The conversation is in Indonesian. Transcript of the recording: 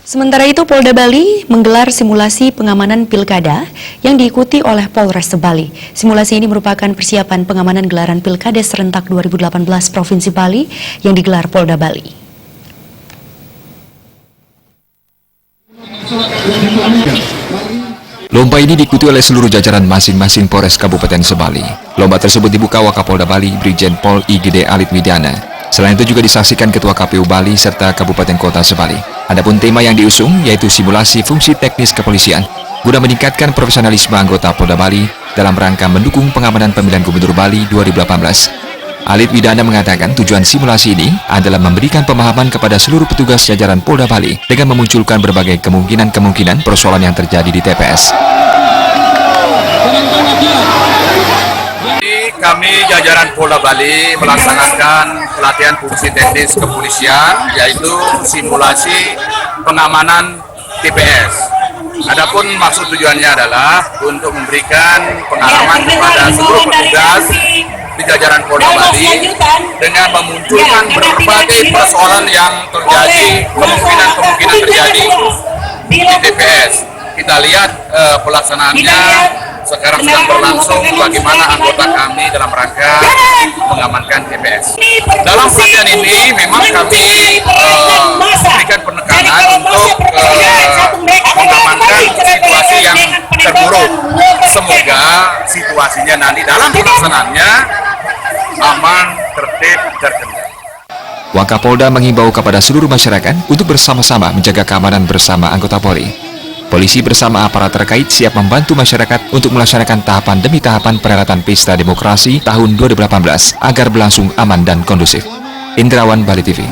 Sementara itu, Polda Bali menggelar simulasi pengamanan pilkada yang diikuti oleh Polres Bali. Simulasi ini merupakan persiapan pengamanan gelaran pilkada serentak 2018 Provinsi Bali yang digelar Polda Bali. Lomba ini diikuti oleh seluruh jajaran masing-masing Polres Kabupaten Sebali. Lomba tersebut dibuka Wakapolda Bali, Brigjen Pol IGD Alit Widana. Selain itu juga disaksikan Ketua KPU Bali serta Kabupaten Kota Sebali. Adapun tema yang diusung yaitu simulasi fungsi teknis kepolisian guna meningkatkan profesionalisme anggota Polda Bali dalam rangka mendukung pengamanan pemilihan Gubernur Bali 2018. Alit Widana mengatakan tujuan simulasi ini adalah memberikan pemahaman kepada seluruh petugas jajaran Polda Bali dengan memunculkan berbagai kemungkinan persoalan yang terjadi di TPS. Kami jajaran Polda Bali melaksanakan pelatihan fungsi teknis kepolisian, yaitu simulasi pengamanan TPS. Adapun maksud tujuannya adalah untuk memberikan pengalaman kepada seluruh petugas di jajaran Polda Bali dengan memunculkan berbagai persoalan yang terjadi, kemungkinan terjadi di TPS. Kita lihat pelaksanaannya sekarang sedang berlangsung, bagaimana anggota kami dalam rangka mengamankan TPS. Dalam pelatihan ini memang kami berikan penekanan untuk mengamankan situasi yang terburuk. Semoga situasinya nanti dalam pelaksanaannya aman, tertib, terkendali. Wakapolda mengimbau kepada seluruh masyarakat untuk bersama-sama menjaga keamanan bersama anggota Polri. Polisi bersama aparat terkait siap membantu masyarakat untuk melaksanakan tahapan demi tahapan perhelatan Pesta Demokrasi tahun 2018 agar berlangsung aman dan kondusif. Indrawan, Bali TV.